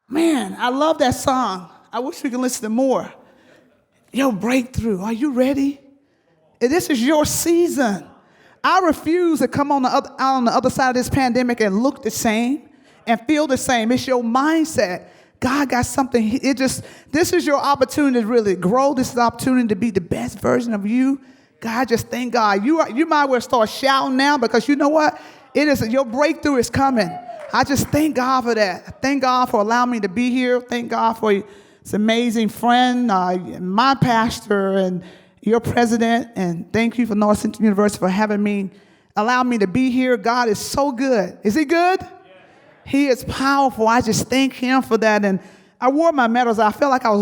Man, I love that song. I wish we could listen to more. Your breakthrough. Are you ready? This is your season. I refuse to come out on the other side of this pandemic and look the same and feel the same. It's your mindset. God got something. This is your opportunity to really grow. This is the opportunity to be the best version of you. God, just thank God. You might well start shouting now because you know what? Your breakthrough is coming. I just thank God for that. Thank God for allowing me to be here. Thank God for this amazing friend, my pastor, and your president. And thank you for North Central University for allowing me to be here. God is so good. Is he good? Yeah. He is powerful. I just thank him for that. And I wore my medals. I felt like I was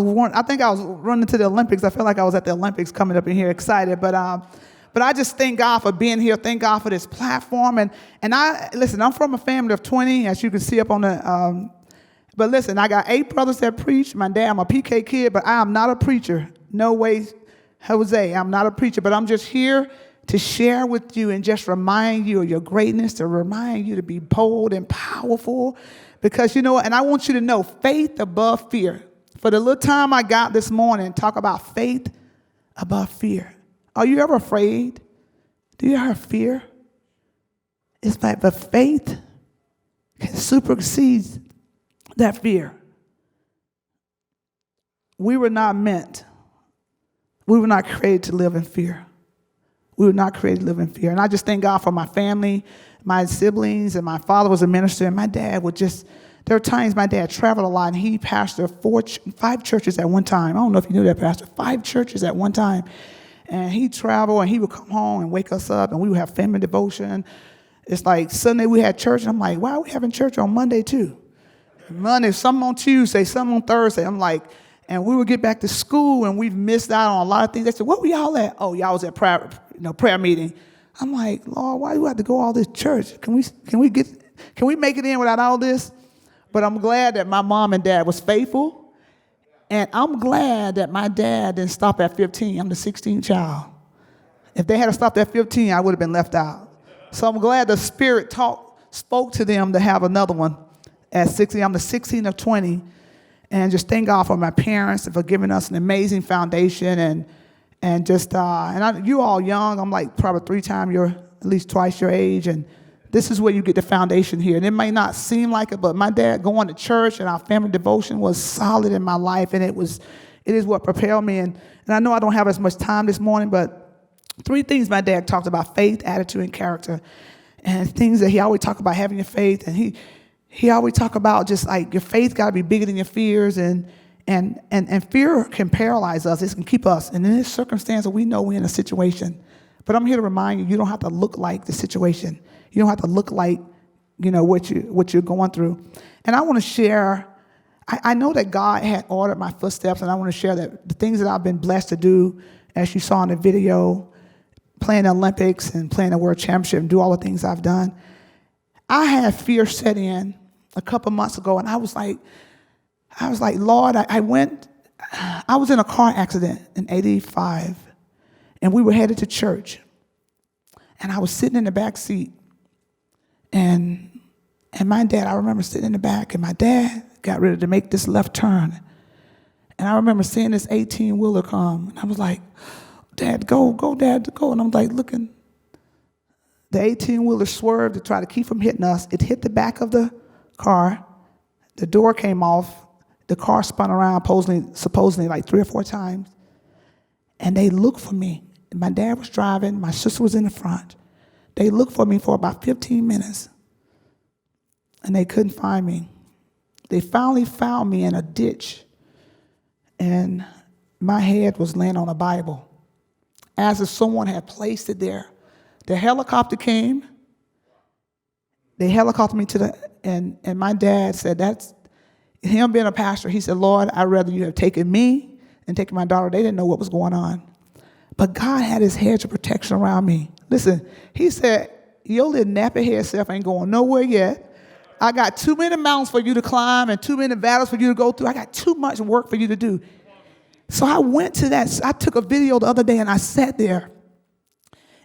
running to the Olympics. I felt like I was at the Olympics coming up in here excited. But I just thank God for being here. Thank God for this platform. And I'm from a family of 20, as you can see up on the, but listen, I got 8 brothers that preach. My dad, I'm a PK kid, but I am not a preacher. No way, Jose, I'm not a preacher, but I'm just here to share with you and just remind you of your greatness, to remind you to be bold and powerful. Because, and I want you to know, faith above fear. For the little time I got this morning, talk about faith above fear. Are you ever afraid? Do you ever have fear? It's like, but faith can supersede that fear. We were not created to live in fear. We were not created to live in fear. And I just thank God for my family, my siblings, and my father was a minister, and my dad there are times my dad traveled a lot, and he pastored 5 churches at one time. I don't know if you knew that, Pastor. 5 churches at one time. And he'd travel, and he would come home and wake us up, and we would have family devotion. It's like Sunday we had church, and I'm like, why are we having church on Monday too? Monday, some on Tuesday, some on Thursday. I'm like, and we would get back to school, and we've missed out on a lot of things. They said, where were y'all at? Oh, y'all was at prayer meeting. I'm like, Lord, why do we have to go all this church? Can we make it in without all this? But I'm glad that my mom and dad was faithful. And I'm glad that my dad didn't stop at 15. I'm the 16th child. If they had stopped at 15, I would have been left out. So I'm glad the Spirit spoke to them to have another one at 16. I'm the 16th of 20. And just thank God for my parents and for giving us an amazing foundation. And you all young. I'm like probably 3 times at least twice your age. And this is where you get the foundation here. And it may not seem like it, but my dad going to church and our family devotion was solid in my life. And it is what propelled me. And I know I don't have as much time this morning, but 3 things my dad talked about: faith, attitude, and character. And things that he always talked about having your faith. And he always talk about just like your faith got to be bigger than your fears. And fear can paralyze us. It can keep us. And in this circumstance, we know we're in a situation. But I'm here to remind you, you don't have to look like the situation. You don't have to look like, what you're going through. And I want to share, I know that God had ordered my footsteps, and I want to share that the things that I've been blessed to do, as you saw in the video, playing the Olympics and playing the World Championship and do all the things I've done. I had fear set in a couple months ago, and I was like, Lord, I was in a car accident in 85, and we were headed to church. And I was sitting in the back seat, and my dad, I remember sitting in the back, and my dad got ready to make this left turn. And I remember seeing this 18-wheeler come, and I was like, Dad, go, Dad, go. And I'm like looking. The 18-wheeler swerved to try to keep from hitting us. It hit the back of the car. The door came off. The car spun around supposedly like 3 or 4 times. And they looked for me. My dad was driving. My sister was in the front. They looked for me for about 15 minutes. And they couldn't find me. They finally found me in a ditch. And my head was laying on a Bible, as if someone had placed it there. The helicopter came. They helicoptered me and my dad said, that's him being a pastor. He said, Lord, I'd rather you have taken me than taken my daughter. They didn't know what was going on. But God had his hedge of protection around me. Listen, he said, your little nappy head self ain't going nowhere yet. I got too many mountains for you to climb and too many valleys for you to go through. I got too much work for you to do. So I went to that. I took a video the other day, and I sat there,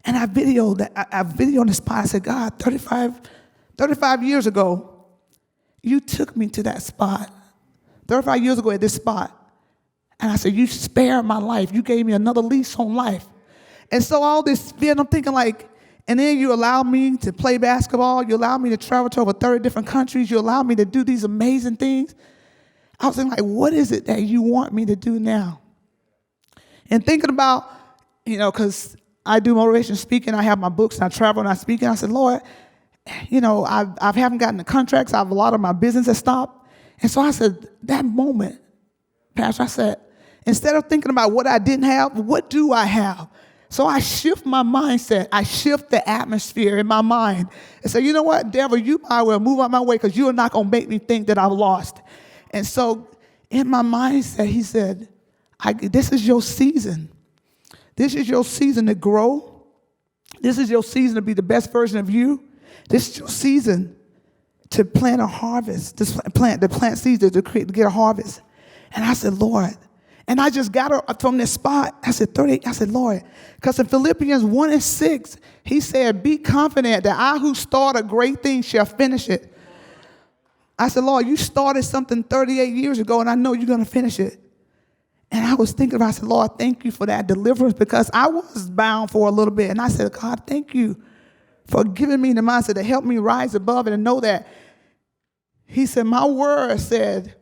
and I videoed the spot. I said, God, 35 years ago, you took me to that spot 35 years ago at this spot. And I said, you spared my life. You gave me another lease on life. And so all this fear, I'm thinking like, and then you allow me to play basketball. You allow me to travel to over 30 different countries. You allow me to do these amazing things. I was thinking like, what is it that you want me to do now? And thinking about, because I do motivation speaking. I have my books and I travel and I speak. And I said, Lord, I haven't gotten the contracts. I have a lot of my business that stopped. And so I said, that moment, Pastor, I said, instead of thinking about what I didn't have, what do I have? So I shift my mindset. I shift the atmosphere in my mind and say, you know what, devil, you might well move out my way because you're not going to make me think that I've lost. And so in my mindset, he said, this is your season. This is your season to grow. This is your season to be the best version of you. This is your season to plant a harvest, to plant seeds to get a harvest. And I said, Lord, and I just got up from this spot. I said, 38. I said, Lord, because in Philippians 1:6, he said, be confident that I who start a great thing shall finish it. I said, Lord, you started something 38 years ago, and I know you're going to finish it. And I was thinking about, I said, Lord, thank you for that deliverance, because I was bound for a little bit. And I said, God, thank you for giving me the mindset to help me rise above it and know that. He said, my word said,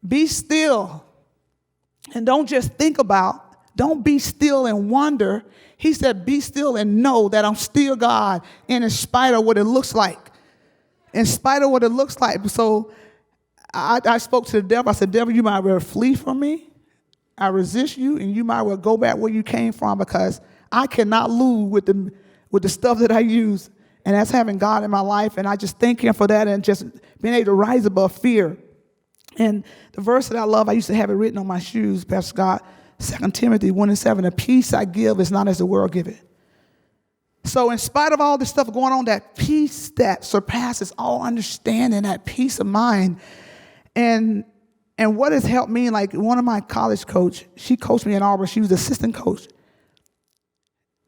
be still. And don't just think about, don't be still and wonder. He said, be still and know that I'm still God, and in spite of what it looks like. In spite of what it looks like. So I spoke to the devil. I said, devil, you might well flee from me. I resist you, and you might well go back where you came from, because I cannot lose with the stuff that I use. And that's having God in my life. And I just thank him for that, and just being able to rise above fear. And the verse that I love, I used to have it written on my shoes, Pastor Scott, 2 Timothy 1:7, the peace I give is not as the world give it. So in spite of all this stuff going on, that peace that surpasses all understanding, that peace of mind. And what has helped me, like one of my college coach, she coached me in Auburn. She was assistant coach.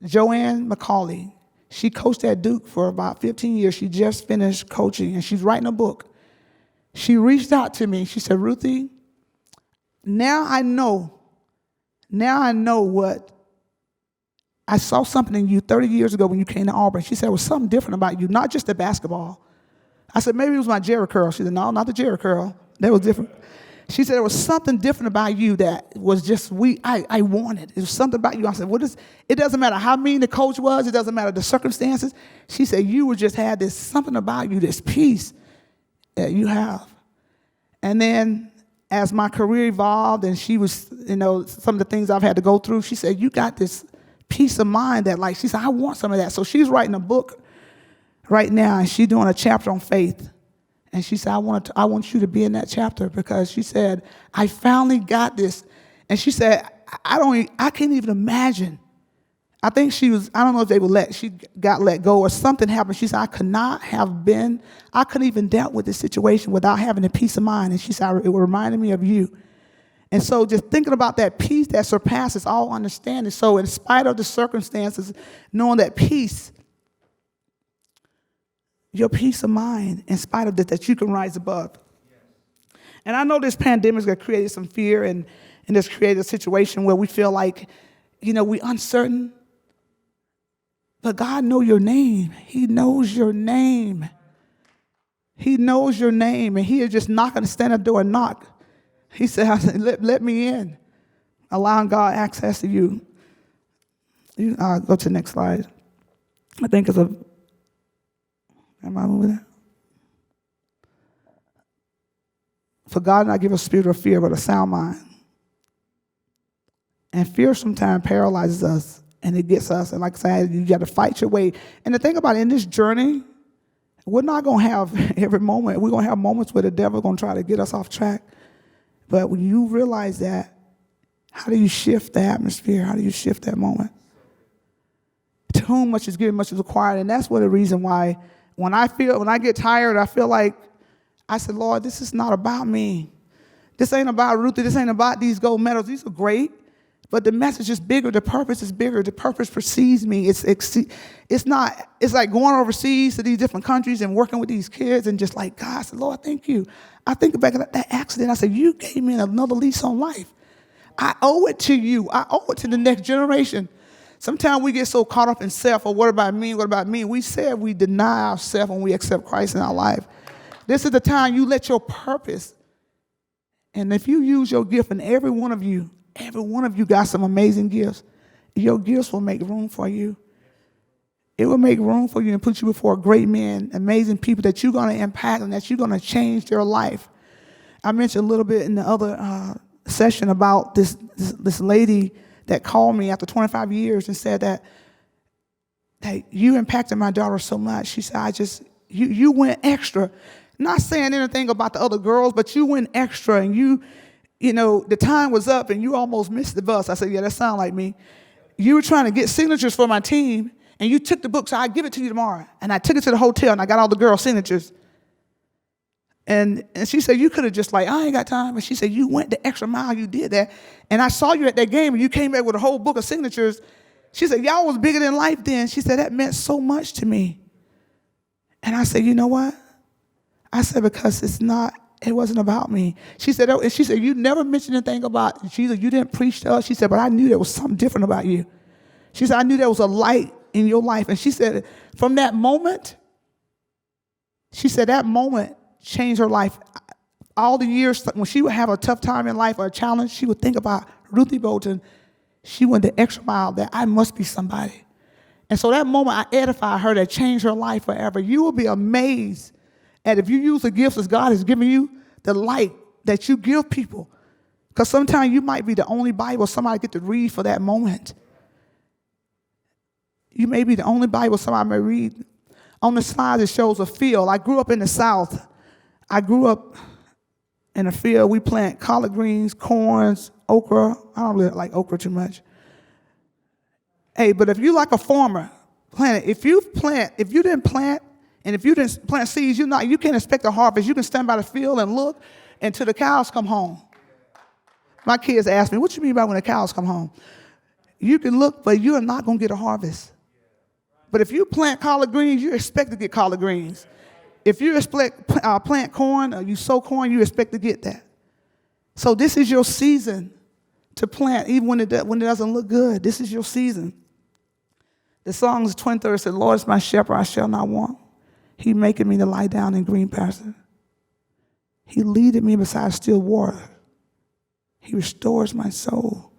Joanne McCauley. She coached at Duke for about 15 years. She just finished coaching, and she's writing a book. She reached out to me. She said, Ruthie, now I know what I saw something in you 30 years ago when you came to Auburn. She said, there was something different about you, not just the basketball. I said, maybe it was my Jerry curl. She said, no, not the Jerry curl. That was different. She said, there was something different about you that was just, I wanted. It was something about you. I said, it doesn't matter how mean the coach was. It doesn't matter the circumstances. She said, you just had this something about you, this peace that you have. And then as my career evolved, and she was, some of the things I've had to go through, she said, you got this peace of mind that, like, she said, I want some of that. So she's writing a book right now, and she's doing a chapter on faith. And she said, I want you to be in that chapter, because she said, I finally got this. And she said, I can't even imagine. I think I don't know if she got let go or something happened. She said, I couldn't even dealt with this situation without having a peace of mind. And she said, it reminded me of you. And so just thinking about that peace that surpasses all understanding. So in spite of the circumstances, knowing that peace, your peace of mind, in spite of that you can rise above. And I know this pandemic has created some fear, and it's created a situation where we feel like, we're uncertain. But God knows your name. He knows your name. He knows your name, and he is just not going to stand at the door and knock. He said, let me in, allowing God access to you. Go to the next slide. I think it's am I moving that? For God not give us a spirit of fear, but a sound mind. And fear sometimes paralyzes us, and it gets us. And like I said, you got to fight your way. And the thing about it, in this journey, we're not going to have every moment. We're going to have moments where the devil's going to try to get us off track. But when you realize that, how do you shift the atmosphere? How do you shift that moment? To whom much is given, much is required. And that's the reason why when I get tired, I feel like, I said, Lord, this is not about me. This ain't about Ruthie. This ain't about these gold medals. These are great. But the message is bigger. The purpose is bigger. The purpose precedes me. It's like going overseas to these different countries and working with these kids and just like, God, I said, Lord, thank you. I think back at that accident. I said, you gave me another lease on life. I owe it to you. I owe it to the next generation. Sometimes we get so caught up in self, or what about me, what about me? We said we deny ourselves when we accept Christ in our life. This is the time you let your purpose, and if you use your gift, and every one of you got some amazing gifts, your gifts will make room for you. It will make room for you and put you before great men, amazing people that you're going to impact and that you're going to change their life. I mentioned a little bit in the other session about this lady that called me after 25 years and said that you impacted my daughter so much. She said, you went extra. Not saying anything about the other girls, but you went extra, and you know, the time was up and you almost missed the bus. I said, yeah, that sounds like me. You were trying to get signatures for my team, and you took the book, so I'll give it to you tomorrow. And I took it to the hotel, and I got all the girls' signatures. And she said, you could have just like, I ain't got time. And she said, you went the extra mile, you did that. And I saw you at that game, and you came back with a whole book of signatures. She said, y'all was bigger than life then. She said, that meant so much to me. And I said, you know what? I said, because it wasn't about me. She said, you never mentioned anything about Jesus. You didn't preach to us. She said, but I knew there was something different about you. She said, I knew there was a light in your life. And she said, from that moment, that moment changed her life. All the years when she would have a tough time in life or a challenge, she would think about Ruthie Bolton. She went the extra mile, that I must be somebody. And so that moment I edified her, that changed her life forever. You will be amazed at if you use the gifts that God has given you, the light that you give people. Because sometimes you might be the only Bible somebody get to read for that moment. You may be the only Bible somebody may read. On the slide, it shows a field. I grew up in the South. I grew up in a field. We plant collard greens, corns, okra. I don't really like okra too much. Hey, but if you like a farmer, plant it. If you didn't plant, and if you didn't plant seeds, you can't expect a harvest. You can stand by the field and look until the cows come home. My kids ask me, what you mean by when the cows come home? You can look, but you are not going to get a harvest. But if you plant collard greens, you expect to get collard greens. If you plant corn or you sow corn, you expect to get that. So this is your season to plant, even when it doesn't look good. This is your season. The Psalms 23 said, Lord is my shepherd, I shall not want. He maketh me to lie down in green pasture. He leadeth me beside still water. He restores my soul.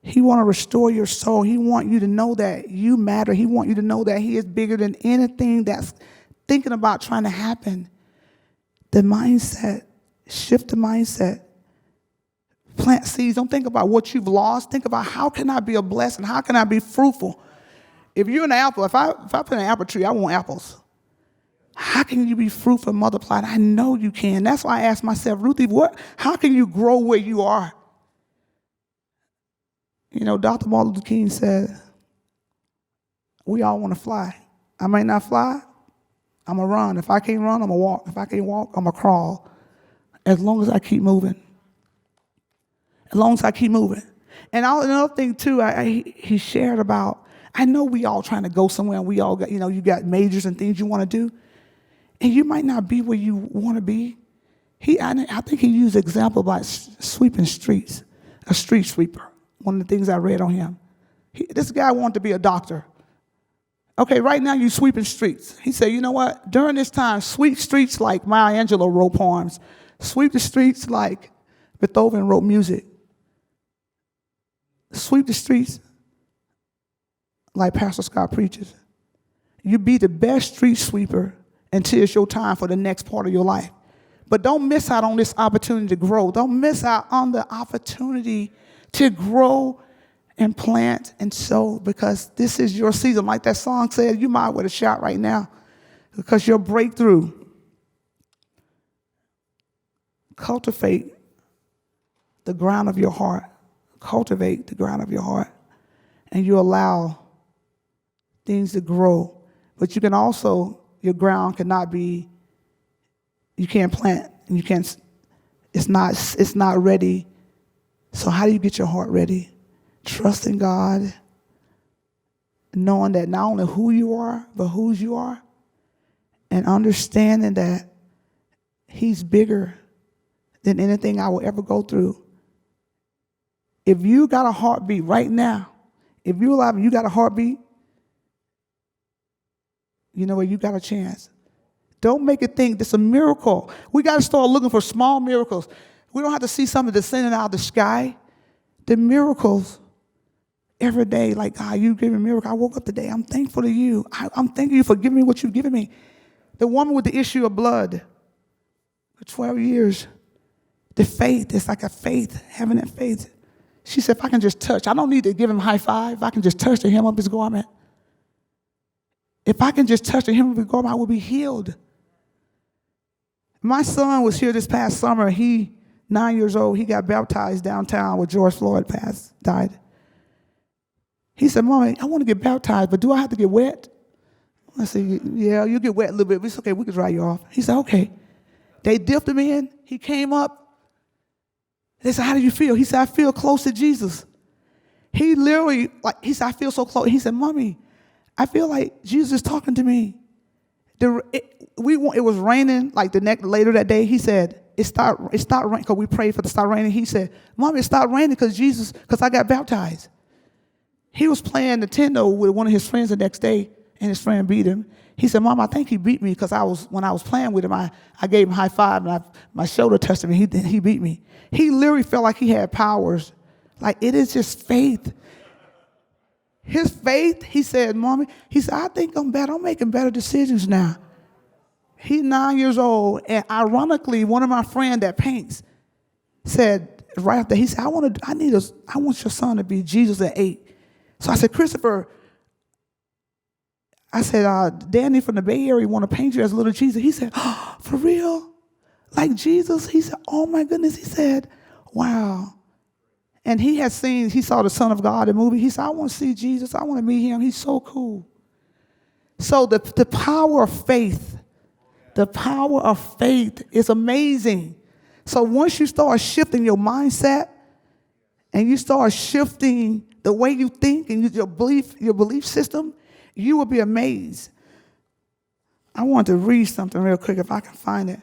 He want to restore your soul. He want you to know that you matter. He want you to know that he is bigger than anything that's thinking about trying to happen. The mindset, shift the mindset. Plant seeds. Don't think about what you've lost. Think about how can I be a blessing? How can I be fruitful? If you're an apple, if I plant an apple tree, I want apples. How can you be fruitful and multiplied? I know you can. That's why I asked myself, Ruthie, how can you grow where you are? You know, Dr. Martin Luther King said, we all want to fly. I may not fly, I'm going to run. If I can't run, I'm going to walk. If I can't walk, I'm going to crawl. As long as I keep moving. As long as I keep moving. And another thing, too, he shared about, I know we all trying to go somewhere, and we all got, you got majors and things you want to do, and you might not be where you want to be. I think he used an example about sweeping streets, a street sweeper, one of the things I read on him. This guy wanted to be a doctor. Okay, right now you're sweeping streets. He said, you know what? During this time, sweep streets like Maya Angelou wrote poems. Sweep the streets like Beethoven wrote music. Sweep the streets like Pastor Scott preaches. You be the best street sweeper until it's your time for the next part of your life. But don't miss out on this opportunity to grow. Don't miss out on the opportunity to grow and plant and sow, because this is your season. Like that song said, you might want to shout right now, because your breakthrough. Cultivate the ground of your heart. Cultivate the ground of your heart. And you allow things to grow. But you can also, your ground cannot be, you can't plant, and you can't, it's not ready So how do you get your heart ready? Trusting God, knowing that not only who you are, but whose you are, and understanding that he's bigger than anything I will ever go through. If you got a heartbeat right now, if you're alive and you got a heartbeat, you know what, you got a chance. Don't make it think it's a miracle. We got to start looking for small miracles. We don't have to see something descending out of the sky. The miracles every day, like, God, you gave me a miracle. I woke up today. I'm thankful to you. I'm thanking you for giving me what you've given me. The woman with the issue of blood for 12 years, the faith, it's like a faith, having that faith. She said, if I can just touch, I don't need to give him a high five. If I can just touch the hem of his garment. If I can just touch the hem of his garment, I will be healed. My son was here this past summer. 9 years old, he got baptized downtown where George Floyd died. He said, Mommy, I want to get baptized, but do I have to get wet? I said, yeah, you'll get wet a little bit, but it's okay, we can dry you off. He said, okay. They dipped him in. He came up. They said, how do you feel? He said, I feel close to Jesus. He literally, he said, I feel so close. He said, Mommy, I feel like Jesus is talking to me. It was raining later that day. He said, it stopped raining because we prayed for it to start raining. He said, Mommy, it stopped raining because I got baptized. He was playing Nintendo with one of his friends the next day, and his friend beat him. He said, Mom, I think he beat me because when I was playing with him, I gave him a high five, and my shoulder touched him, and he beat me. He literally felt like he had powers. Like, it is just faith. His faith, he said, Mommy, he said, I think I'm better. I'm making better decisions now. He's 9 years old, and ironically, one of my friends that paints said right after, he said, I want your son to be Jesus at 8. So I said, Christopher, I said, Danny from the Bay Area want to paint you as a little Jesus. He said, oh, for real? Like Jesus? He said, oh my goodness. He said, wow. And he saw the Son of God, the movie. He said, I want to see Jesus. I want to meet him. He's so cool. So the power of faith, is amazing. So once you start shifting your mindset and you start shifting the way you think and your belief system, you will be amazed. I want to read something real quick if I can find it.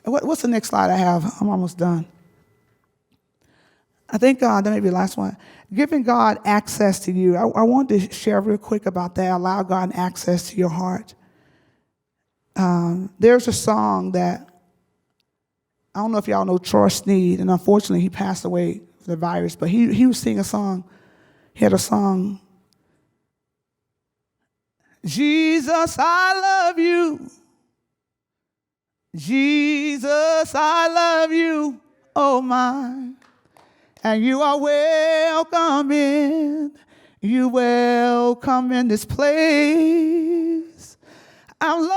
What's the next slide I have? I'm almost done. I think that may be the last one. Giving God access to you. I want to share real quick about that. Allow God access to your heart. There's a song that, I don't know if y'all know Troy Sneed, and unfortunately he passed away from the virus, but he was singing a song. He had a song. Jesus, I love you. Jesus, I love you. Oh my. And you are welcome in. You welcome in this place. I'm lost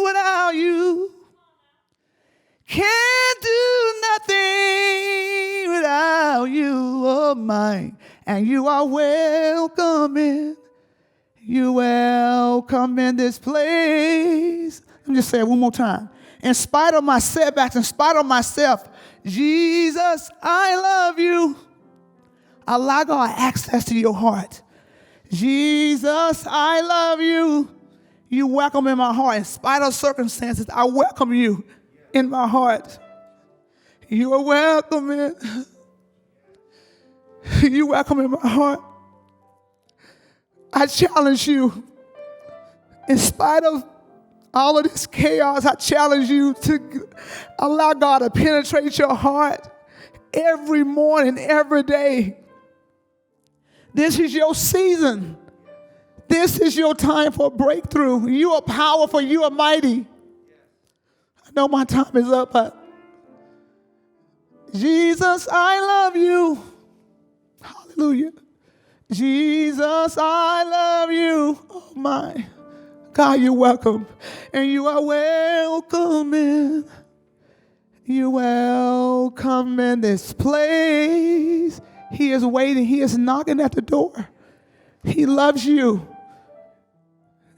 without you. Can't do nothing without you, oh my. And you are welcome in. You welcome in this place. Let me just say it one more time. In spite of my setbacks, in spite of myself, Jesus, I love you. Allow God access to your heart. Jesus, I love you. You welcome in my heart. In spite of circumstances, I welcome you in my heart. You are welcome in. You welcome in my heart. I challenge you. In spite of all of this chaos, I challenge you to allow God to penetrate your heart every morning, every day. This is your season. This is your time for a breakthrough. You are powerful. You are mighty. I know my time is up, but Jesus, I love you. Hallelujah. Jesus, I love you. Oh my. God, you're welcome. And you are welcome in. You're welcome in this place. He is waiting. He is knocking at the door. He loves you.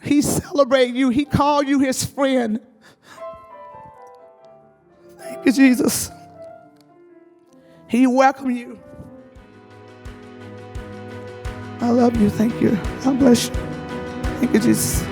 He celebrates you. He called you his friend. Thank you, Jesus. He welcomes you. I love you. Thank you. God bless you. Thank you, Jesus.